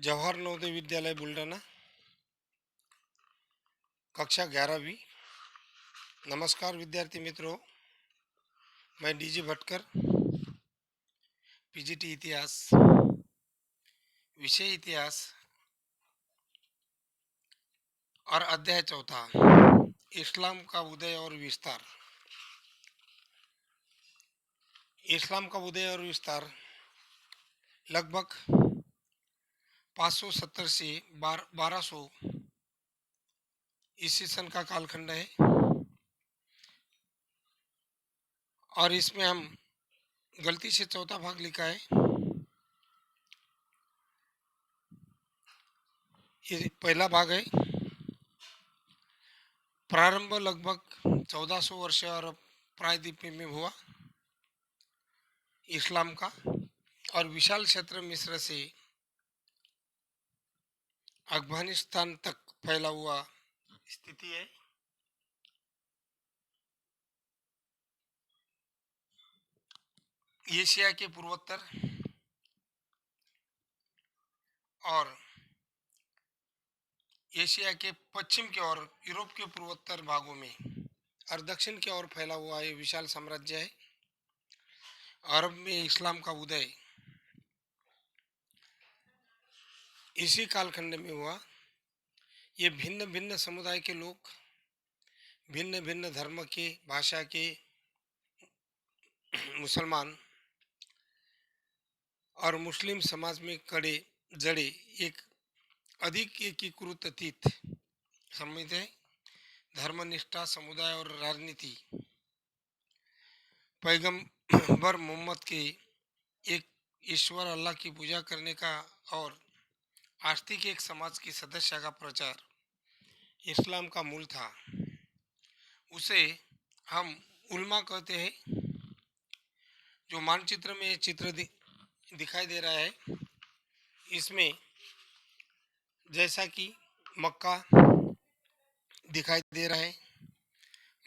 जवाहर नवोदय विद्यालय बुलढाणा, कक्षा 11वीं। नमस्कार विद्यार्थी मित्रों, मैं डीजी भटकर, पीजीटी इतिहास, विषय इतिहास और अध्याय चौथा, इस्लाम का उदय और विस्तार। इस्लाम का उदय और विस्तार लगभग 570 से 1200 ईस्वी सन का कालखंड है और इसमें हम गलती से चौथा भाग लिखा है। ये पहला भाग है। प्रारंभ लगभग 1400 वर्ष अरब प्रायद्वीप में हुआ इस्लाम का, और विशाल क्षेत्र मिस्र से अफगानिस्तान तक फैला हुआ स्थिति है। एशिया के पूर्वोत्तर और एशिया के पश्चिम की ओर, यूरोप के पूर्वोत्तर भागों में और दक्षिण की ओर फैला हुआ ये विशाल साम्राज्य है। अरब में इस्लाम का उदय इसी कालखंड में हुआ। ये भिन्न भिन्न समुदाय के लोग, भिन्न भिन्न धर्म के, भाषा के मुसलमान और मुस्लिम समाज में कड़े जड़े एक अधिक एकीकृत अतीत समृद्ध है। धर्मनिष्ठा, समुदाय और राजनीति पैगंबर मोहम्मद के एक ईश्वर अल्लाह की पूजा करने का और आस्तिक एक समाज की सदस्य का प्रचार इस्लाम का मूल था। उसे हम उल्मा कहते हैं। जो मानचित्र में चित्र दिखाई दे रहा है, इसमें जैसा कि मक्का दिखाई दे रहा है,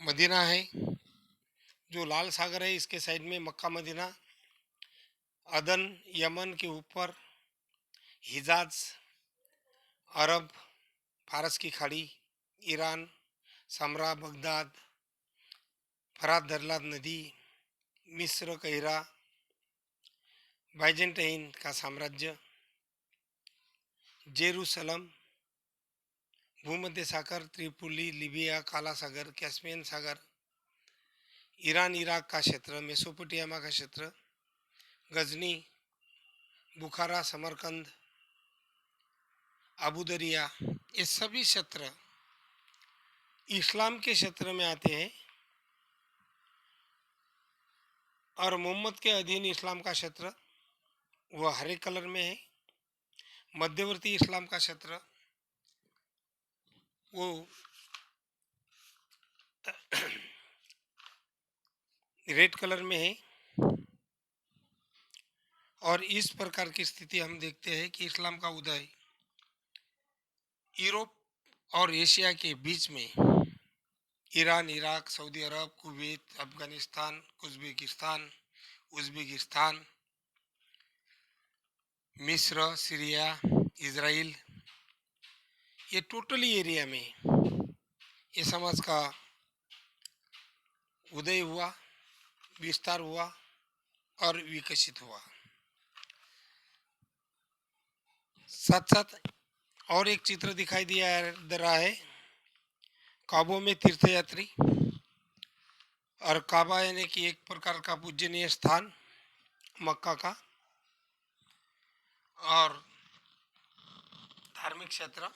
मदीना है, जो लाल सागर है इसके साइड में मक्का मदीना, अदन यमन के ऊपर, हिजाज अरब, फारस की खाड़ी, ईरान, समरा, बगदाद, फरात दरलाद नदी, मिस्र, कहरा, बाइजेंटाइन का साम्राज्य, जेरूसलम, भूमध्य सागर, त्रिपोली, लीबिया, काला सागर, कैस्पियन सागर, ईरान इराक का क्षेत्र, मेसोपोटामिया का क्षेत्र, गजनी, बुखारा, समरकंद, अबू दरिया, ये सभी क्षेत्र इस्लाम के क्षेत्र में आते हैं। और मोहम्मद के अधीन इस्लाम का क्षेत्र वह हरे कलर में है। मध्यवर्ती इस्लाम का क्षेत्र वो रेड कलर में है। और इस प्रकार की स्थिति हम देखते हैं कि इस्लाम का उदय यूरोप और एशिया के बीच में, ईरान, इराक, सऊदी अरब, कुवैत, अफगानिस्तान, उज़्बेकिस्तान, मिस्र, सीरिया, इजराइल, ये टोटली एरिया में ये समाज का उदय हुआ, विस्तार हुआ और विकसित हुआ। साथ साथ और एक चित्र दिखाई दे रहा है। काबो में तीर्थयात्री और काबा यानी कि एक प्रकार का पूजनीय स्थान मक्का का, और धार्मिक क्षेत्र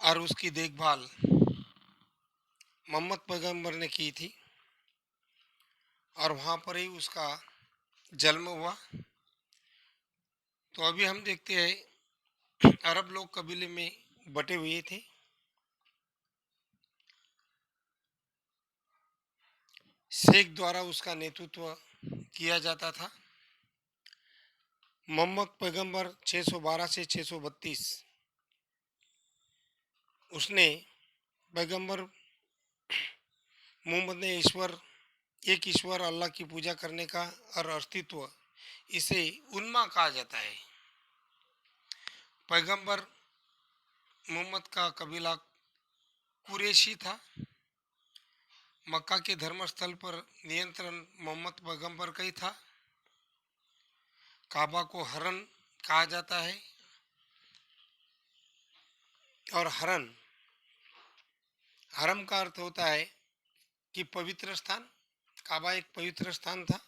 और उसकी देखभाल मोहम्मद पैगंबर ने की थी और वहाँ पर ही उसका जन्म हुआ। तो अभी हम देखते हैं अरब लोग कबीले में बटे हुए थे। शेख द्वारा उसका नेतृत्व किया जाता था। मोहम्मद पैगंबर 612 से 632, उसने पैगंबर मोहम्मद ने एक ईश्वर अल्लाह की पूजा करने का और अस्तित्व, इसे उन्मा कहा जाता है। पैगंबर मोहम्मद का कबीला कुरैशी था। मक्का के धर्मस्थल पर नियंत्रण मोहम्मद पैगंबर का ही था। काबा को हरन कहा जाता है, और हरम का अर्थ होता है कि पवित्र स्थान। काबा एक पवित्र स्थान था।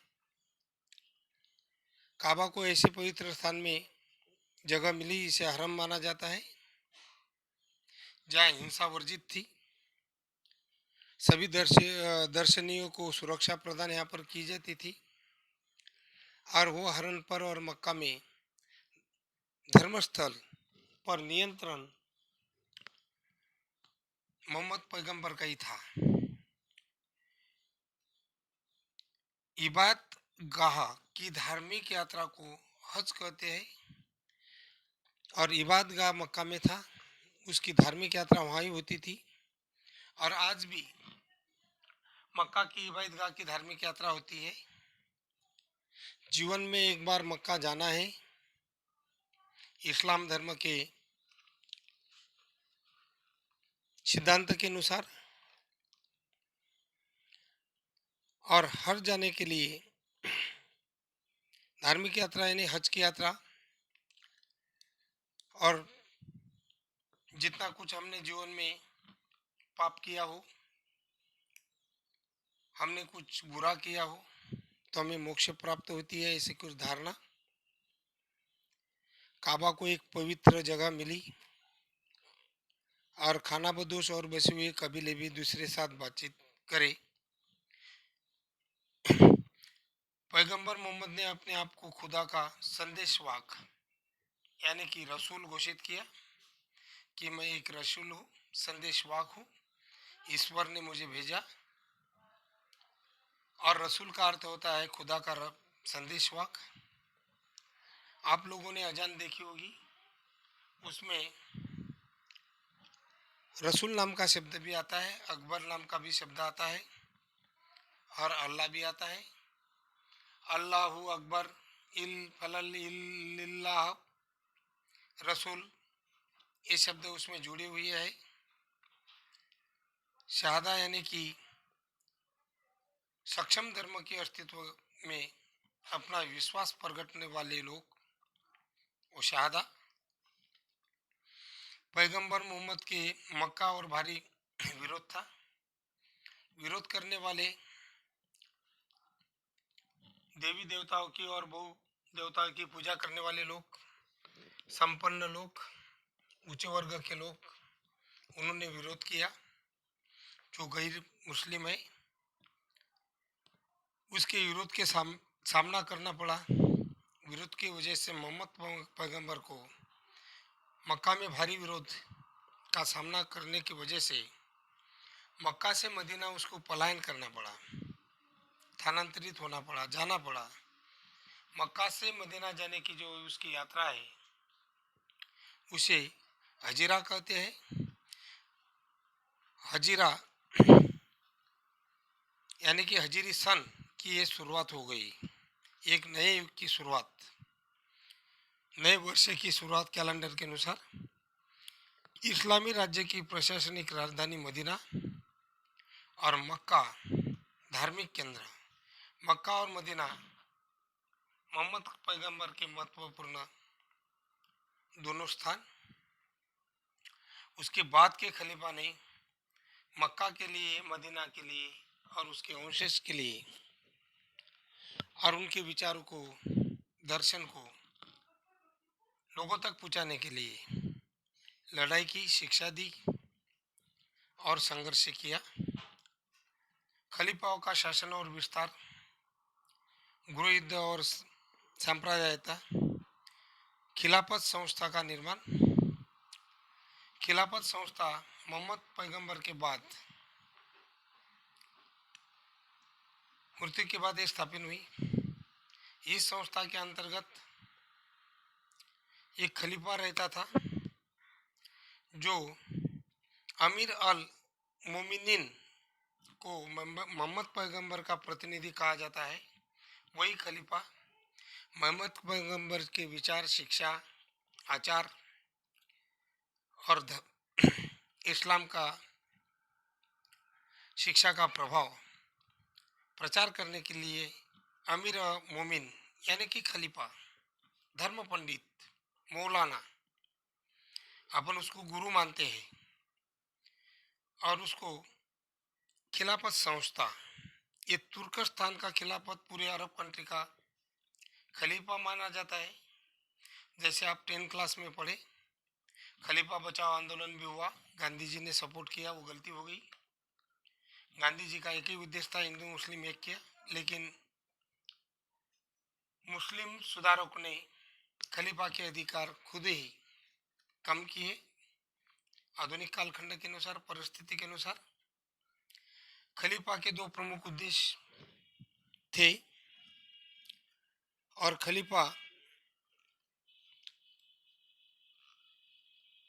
काबा को ऐसे पवित्र स्थान में जगह मिली, इसे हरम माना जाता है, जहाँ हिंसा वर्जित थी। सभी दर्शनियों को सुरक्षा प्रदान यहाँ पर की जाती थी, और वो हरन पर और मक्का में धर्मस्थल पर नियंत्रण मोहम्मद पैगंबर का ही था। इबादत गाह की धार्मिक यात्रा को हज कहते हैं, और इबादत गाह मक्का में था। उसकी धार्मिक यात्रा वहाँ ही होती थी, और आज भी मक्का की इबादत गाह की धार्मिक यात्रा होती है। जीवन में एक बार मक्का जाना है, इस्लाम धर्म के सिद्धांत के अनुसार। और हर जाने के लिए धार्मिक यात्रा यानी हज की यात्रा, और जितना कुछ हमने जीवन में पाप किया हो, हमने कुछ बुरा किया हो, तो हमें मोक्ष प्राप्त होती है, ऐसी कुछ धारणा। काबा को एक पवित्र जगह मिली, और खाना बदोश और बसे हुए कबीले भी दूसरे साथ बातचीत करे। पैगंबर मोहम्मद ने अपने आप को खुदा का संदेशवाहक यानी कि रसूल घोषित किया कि मैं एक रसूल हूँ, संदेशवाहक हूँ, ईश्वर ने मुझे भेजा। और रसूल का अर्थ होता है खुदा का संदेशवाहक। आप लोगों ने अजान देखी होगी, उसमें रसूल नाम का शब्द भी आता है, अकबर नाम का भी शब्द आता है, और अल्लाह भी आता है। अल्लाहु अकबर इल फलल इल्लाह रसूल, ये शब्द उसमें जुड़े हुए है। शहादा यानी कि सक्षम धर्म के अस्तित्व में अपना विश्वास प्रगटने वाले लोग, वो शहादा। पैगंबर मोहम्मद के मक्का और भारी विरोध था। विरोध करने वाले देवी देवताओं की और बहु देवताओं की पूजा करने वाले लोग, संपन्न लोग, ऊंचे वर्ग के लोग, उन्होंने विरोध किया। जो गैर मुस्लिम है, उसके विरोध के सामना करना पड़ा। विरोध की वजह से मोहम्मद पैगंबर को मक्का में भारी विरोध का सामना करने की वजह से मक्का से मदीना उसको पलायन करना पड़ा, स्थानांतरित होना पड़ा, जाना पड़ा। मक्का से मदीना जाने की जो उसकी यात्रा है, उसे हजीरा कहते हैं। हजीरा यानी कि हजीरी सन की ये शुरुआत हो गई, एक नए युग की शुरुआत, नए वर्ष की शुरुआत कैलेंडर के अनुसार। इस्लामी राज्य की प्रशासनिक राजधानी मदीना और मक्का धार्मिक केंद्र। मक्का और मदीना मोहम्मद पैगंबर के महत्वपूर्ण दोनों स्थान। उसके बाद के खलीफा ने मक्का के लिए, मदीना के लिए और उसके वंशज के लिए और उनके विचारों को, दर्शन को लोगों तक पहुंचाने के लिए लड़ाई की, शिक्षा दी और संघर्ष किया। खलीफाओं का शासन और विस्तार, गृहयुद्ध और सांप्रदायिकता, खिलाफत संस्था का निर्माण। खिलाफत संस्था मोहम्मद पैगंबर के बाद, मृत्यु के बाद स्थापित हुई। इस संस्था के अंतर्गत एक खलीफा रहता था, जो अमीर अल मोमिनीन को मोहम्मद पैगंबर का प्रतिनिधि कहा जाता है। वही खलीफा मोहम्मद पैगंबर के विचार, शिक्षा, आचार और इस्लाम का शिक्षा का प्रभाव प्रचार करने के लिए अमीर मोमिन यानी कि खलीफा, धर्म पंडित, मौलाना, अपन उसको गुरु मानते हैं, और उसको खिलाफत संस्था, ये तुर्कस्तान का खिलाफत पूरे अरब कंट्री का खलीफा माना जाता है। जैसे आप 10 क्लास में पढ़े, खलीफा बचाओ आंदोलन भी हुआ, गांधी जी ने सपोर्ट किया, वो गलती हो गई। गांधी जी का एक ही उद्देश्य था, हिंदू मुस्लिम एक किया, लेकिन मुस्लिम सुधारकों ने खलीफा के अधिकार खुद ही कम किए। आधुनिक कालखंड के अनुसार, परिस्थिति के अनुसार खलीफा के दो प्रमुख उद्देश्य थे, और खलीफा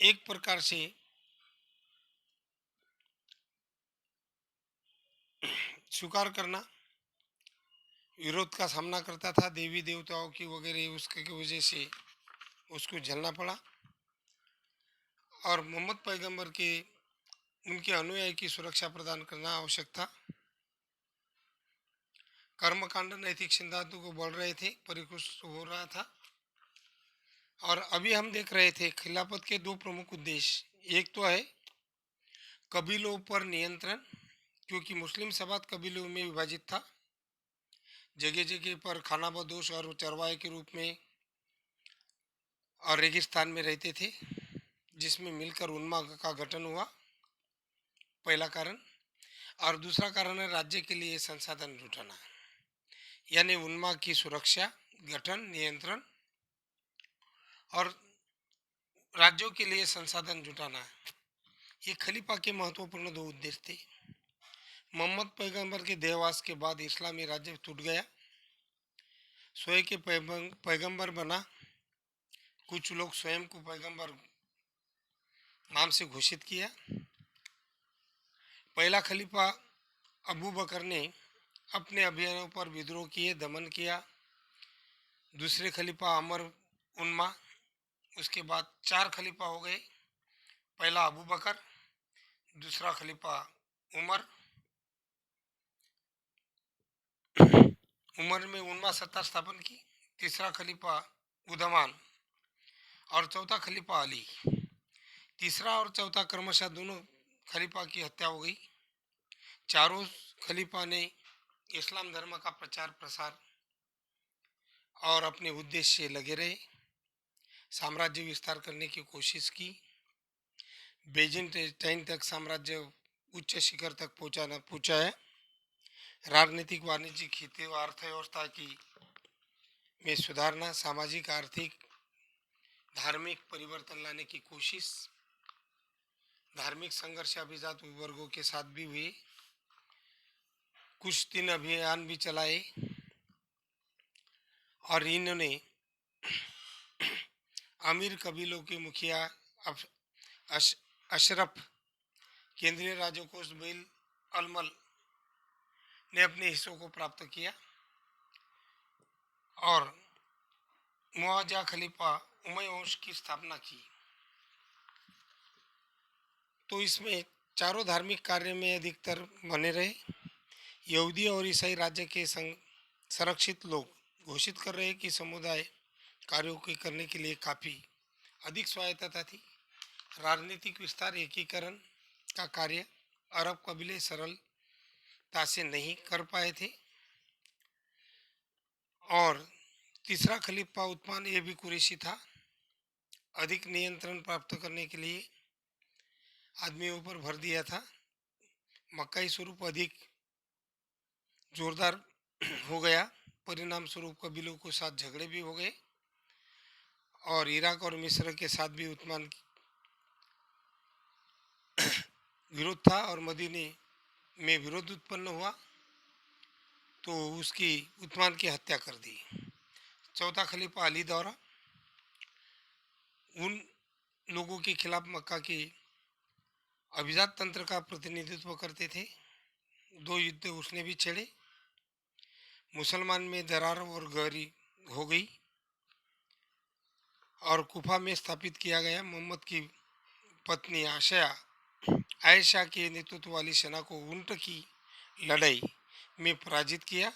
एक प्रकार से स्वीकार करना, विरोध का सामना करता था, देवी देवताओं की वगैरह उसके वजह से उसको झेलना पड़ा, और मोहम्मद पैगंबर के उनके अनुयायी की सुरक्षा प्रदान करना आवश्यक था। कर्मकांड नैतिक सिद्धांतों को बढ़ रहे थे, परिकुश हो रहा था। और अभी हम देख रहे थे खिलाफत के दो प्रमुख उद्देश्य, एक तो है कबीलों पर नियंत्रण, क्योंकि मुस्लिम समाज कबीलों में विभाजित था, जगह जगह पर खाना बदोश और चरवाहे के रूप में और रेगिस्तान में रहते थे, जिसमें मिलकर उन्माद का गठन हुआ, पहला कारण। और दूसरा कारण है राज्य के लिए संसाधन जुटाना, यानी उन्माद की सुरक्षा, गठन, नियंत्रण और राज्यों के लिए संसाधन जुटाना। ये खलीफा के महत्वपूर्ण दो उद्देश्य थे। मोहम्मद पैगंबर के देहवास के बाद इस्लामी राज्य टूट गया, स्वयं के पैगंबर बना, कुछ लोग स्वयं को पैगंबर नाम से घोषित किया। पहला खलीफा अबू बकर ने अपने अभियानों पर विद्रोह किए, दमन किया। दूसरे खलीफा अमर उन्मा, उसके बाद 4 खलीफा हो गए। पहला अबू बकर, दूसरा खलीफा उमर, उमर में उन्मा सत्ता स्थापन की, तीसरा खलीफा उदमान और चौथा खलीफा अली। तीसरा और चौथा क्रमशः दोनों खलीफा की हत्या हो गई। चारों खलीफा ने इस्लाम धर्म का प्रचार प्रसार और अपने उद्देश्य से लगे रहे, साम्राज्य विस्तार करने की कोशिश की। बेजेंटाइन तक साम्राज्य उच्च शिखर तक पहुंचा है। राजनीतिक, वाणिज्यिक, खेती और अर्थव्यवस्था की में सुधारना, सामाजिक, आर्थिक, धार्मिक परिवर्तन लाने की कोशिश, धार्मिक संघर्ष अभिजात वर्गों के साथ भी हुए। कुछ दिन अभियान भी चलाए, और इन्होंने अमीर कबीलों के मुखिया अशरफ, केंद्रीय राजकोष बिल अलमल ने अपने हिस्सों को प्राप्त किया, और मुआजा खलीफा उमय्यद की स्थापना की। तो इसमें चारों धार्मिक कार्य में अधिकतर बने रहे। यहूदी और ईसाई राज्य के संरक्षित लोग घोषित कर रहे कि समुदाय कार्यों के करने के लिए काफ़ी अधिक स्वायत्तता थी। राजनीतिक विस्तार, एकीकरण का कार्य अरब कबीले सरलता से नहीं कर पाए थे। और तीसरा खलीफा उस्मान, ये भी कुरैशी था। अधिक नियंत्रण प्राप्त करने के लिए आदमियों पर भर दिया था। मक्काई स्वरूप अधिक जोरदार हो गया, परिणाम स्वरूप कबीलों के साथ झगड़े भी हो गए, और इराक और मिस्र के साथ भी उस्मान विरोध था, और मदीने में विरोध उत्पन्न हुआ, तो उसकी उस्मान की हत्या कर दी। चौथा खलीफा अली दौरा उन लोगों के खिलाफ मक्का के अभिजात तंत्र का प्रतिनिधित्व करते थे। 2 युद्ध उसने भी छेड़े, मुसलमान में दरार और गहरी हो गई, और कुफा में स्थापित किया गया मोहम्मद की पत्नी आयशा के नेतृत्व वाली सेना को ऊंट की लड़ाई में पराजित किया,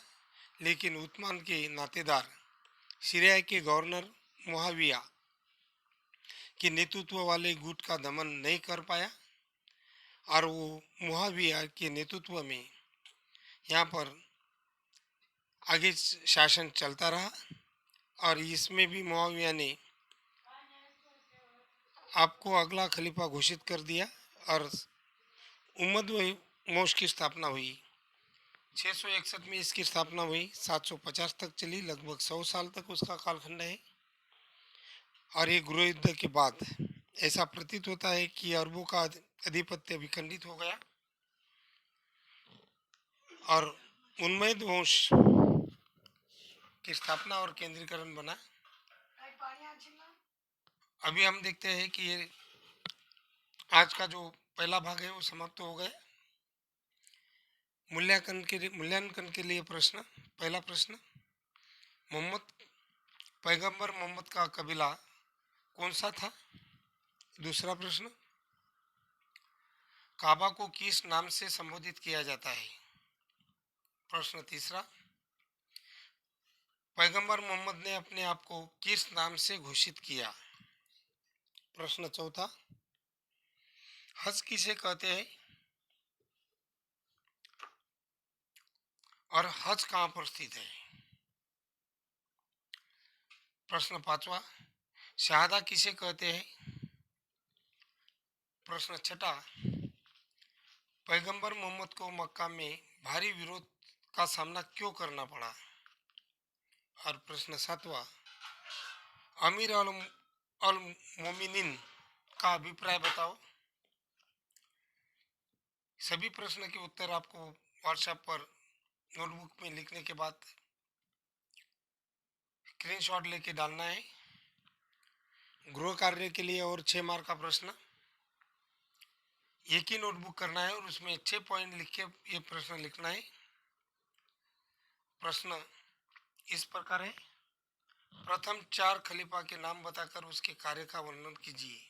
लेकिन उस्मान के नातेदार सीरिया के गवर्नर मुआविया के नेतृत्व वाले गुट का दमन नहीं कर पाया और वो मुआविया के नेतृत्व में यहाँ पर आगे शासन चलता रहा। और इसमें भी मुआविया ने आपको अगला खलीफा घोषित कर दिया और उम्मद मोश की स्थापना हुई। 661 में इसकी स्थापना हुई, 750 तक चली, लगभग 100 साल तक उसका कालखंड है। और ये गृह युद्ध के बाद ऐसा प्रतीत होता है कि अरबों का आधिपत्य विखंडित हो गया और उन्मैद वंश की स्थापना और केंद्रीकरण बना। अभी हम देखते हैं कि ये आज का जो पहला भाग है वो समाप्त हो गया। मूल्यांकन के लिए प्रश्न। पहला प्रश्न, पैगंबर मोहम्मद का कबीला कौन सा था? दूसरा प्रश्न, काबा को किस नाम से संबोधित किया जाता है? प्रश्न तीसरा, पैगंबर मोहम्मद ने अपने आप को किस नाम से घोषित किया? प्रश्न चौथा, हज किसे कहते हैं और हज कहाँ पर स्थित है? प्रश्न पांचवा, शहादा किसे कहते हैं? प्रश्न छठा, पैगंबर मोहम्मद को मक्का में भारी विरोध का सामना क्यों करना पड़ा? और प्रश्न सातवां, अमीर अल मोमिनीन का अभिप्राय बताओ। सभी प्रश्न के उत्तर आपको व्हाट्सएप पर नोटबुक में लिखने के बाद स्क्रीनशॉट लेके डालना है। गृह कार्य के लिए और 6 मार्क का प्रश्न एक ही नोटबुक करना है और उसमें 6 पॉइंट लिख के ये प्रश्न लिखना है। प्रश्न इस प्रकार है, प्रथम 4 खलीफा के नाम बताकर उसके कार्य का वर्णन कीजिए।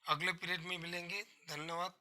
अगले पीरियड में मिलेंगे। धन्यवाद।